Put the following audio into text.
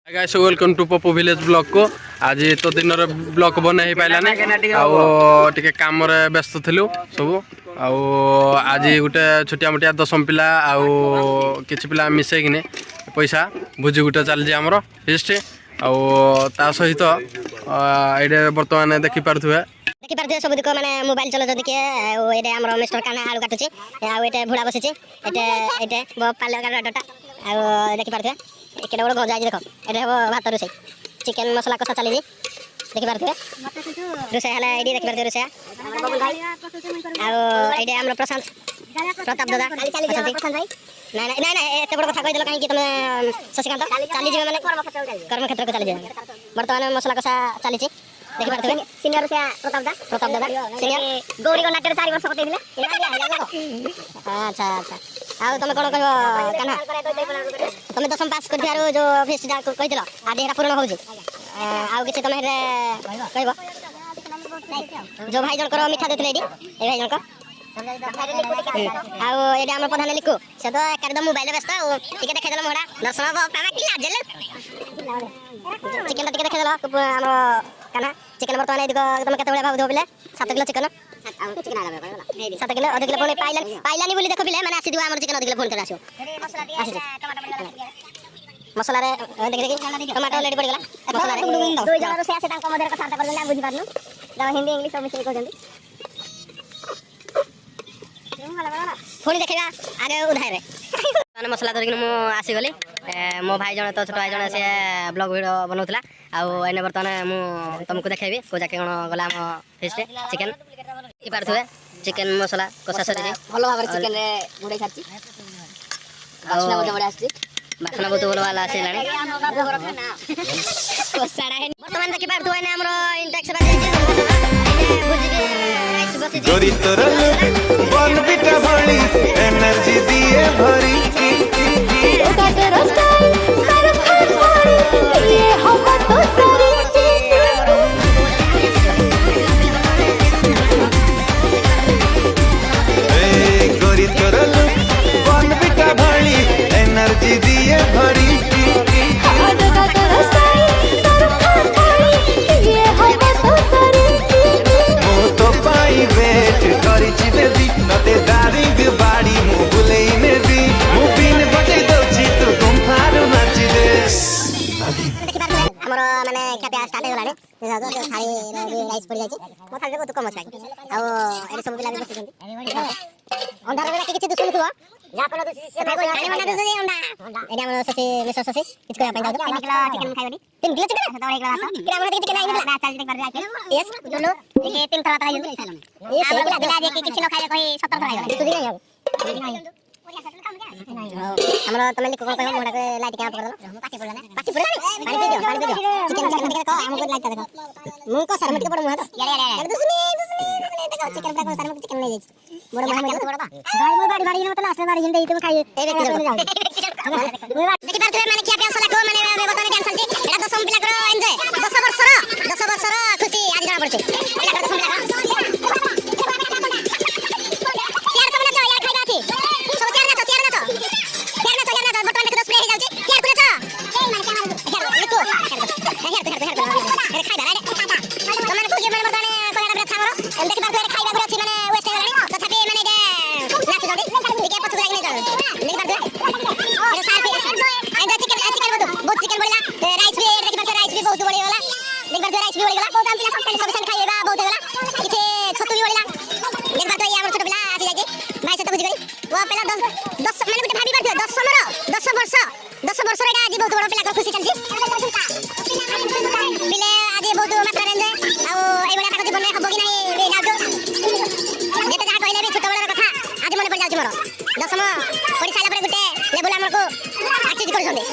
guys welcome to Pappu village blog को आज तो दिन ब्लॉग बना ही पाइलानी आके कम व्यस्त थिलु सब आज गोटे छोटिया मोटिया 10 पिला किछि पिला मिसे किने पैसा भोजी गोटे चलछि हमर हिस्ट ता सहित एडे वर्तमान देखि पारथुए सब दिक माने मोबाइल चलो जदि के एडे हमर मिस्टर काना आलू काटुछि एटे भुडा बसिछि एटे पाले डटा देखि पारथुए केडे बड़ गजा देखो एटे हो भात रोसे चिकन मसाला कसा चली जी देखि पारथुए रोसे हला एडी देखि पारथुए रोसे एडे हमर प्रशांत प्रताप दादा चली भाई ना एते बड़ कथा कहि देलो काहे कि तुम शशिकांत चली जी माने कर्म क्षेत्र को चली जी वर्तमान मसाला कसा चली छी देखि पारथुए सीनियर से प्रताप दादा सीनियर गौरी को नाट्य 4 वर्ष कटे दिले अच्छा आ तुम कोन कहबो कान्हा तुम 10वीं पास कर दियारो जो फेस जा कहि दिलो आदि हेरा पूर्ण हो जे आ किछि तुम हेरे कहबो जो भाई जन कर मिठा देथले एडी ए भाई जन को आउ एडी हमर प्रधान लिखो से तो एकदम मोबाइल व्यस्त टिके देखे देलो मोडा दर्शन पावा कि लाजले चिकन टिके देखे देलो हमर कान्हा चिकन वर्तमान एदिको तुम केते बळे भाव दो बिले 7 किलो चिकन चिकन आला भाई 7 किलो अधिक किलो पाइलानी बोली देखो बिले माने आसी दिवा हमर चिकन अधिक किलो फोन कर आसियो मसाला रे देखि टमाटो लेडी पड़ी गला मसाला रे दो जण से आसे तांको मधर कथा करले ना बुझी पारनु जा हिंदी इंग्लिश सब मिसे कहजंदी फोन देखा आगे उधार रे मसला धरिक मु आसी गली मो भाई जन तो छोट भाई जन से ब्लॉग वीडियो बनाउतला आने बर्तमान मु तुमको देखेबी को जाके कोन गला हम फिस्ट चिकन ई पारथुए चिकन मसाला कसा सरी भलो भाबरे चिकन रे गुडे खाची बासना बहुत बडा आसी बासना बहुत भलो वाला आसी लाणी कोसाडा है बर्तमान देखि पारथुए ने हमरो इंटेक्स गोरी तोरा बन बिटा भली एनर्जी दिए भरी ओका तेरा स्टाइल सर फर भरी ये हम तो सरी ए गोरी तोरा बन बिटा भली एनर्जी दिए भरी ओका तेरा स्टाइल सर फर भरी ये हम तो सरी तो पाई वेट करी छि बेबी नते दारिंग बाड़ी मु बुलेई नेबी मु बिन बटे दउछि तो गुम्फार नाचि दे हमर माने खापिया स्टार्ट हो गलानी थाली राइस पड़ी जाय छी मो थाली बहुत कम छै आ एरे सब बिला बसि छथि अंधार रे किछि दुसुन थुआ या पर दुसि खाली मना दुसि अंडा एडा हमर ससे मिसर ससे किछ कोया पई जाउ 3 किलो चिकन खाइबनी 3 किलो चिकन तो 1 किलो भात किरा हमर चिकन आई ना चाल देख कर जाय यस दुलो ये 3 थला ताई जल्दी खाइलम ये से दिला दे के किछि लो खाइले कोई 17 थला आइला दुसि नहीं हमर तमे लिखो कहबो मोडा के लाइट क्या पकड़ दलो पाटी पड़ला पानी पी दियो चिकन देखो हमको लाइट देखो मुंह को शर्म के पड़ मुंह तो यार दुसनी देखो चिकन का शर्म के चिकन ले जाय मोर मुंह में पड़बा भाई मोर बाड़ी न तो लास्ट बाड़ी जिंदे तुम खाई ए देखि पारथुए माने क्या प्यास लागो माने बताने टेंशन छी एटा 10 पिला करो एन्जॉय 10 वर्षर खुशी आज जଣା पड़छ एटा 10 पिला यार सब ना यार खाइबा छी सब चार ना बर्तमान के 10 प्लेट हे जाउची यार कुले छ ए माने क्या माने लिखो खाइबा रे तमन को जे माने बर्तमान कोला रे खावरो देखि पारथुए खाइबा घर अछि माने वेस्ट हे गलानी तथापि माने दे नाच जल्दी टिके पछु लागिने जाउ देखि पारथुए ए सार पे चिकन बहुत चिकन बोलिला राइस भी देखि पारथुए राइस भी बहुत बोली वाला देखि पारथुए राइस भी बोली गला बहुत आम पिला सब खाइबा बहुत गला किछे छतु भी बोलिला देखि पारथुए हमर छोट पिला आसी जाय भाई से तो बुझ गई वो पहला 10 माने गुटे भाबी पारथुए 10 वर्ष रे आज बहुत बड़ पिला खुशी चलची बिले आज बहुत मात्रा रेंज आ ए बडा का जीवन में हबो कि नाही रे जाजो जेते जा कहले भी छोट बडर कथा आज मने पड़ जाउची मोर 10 पड़ी साला पर गुटे लेबुल हमर को आचीज कर छंदे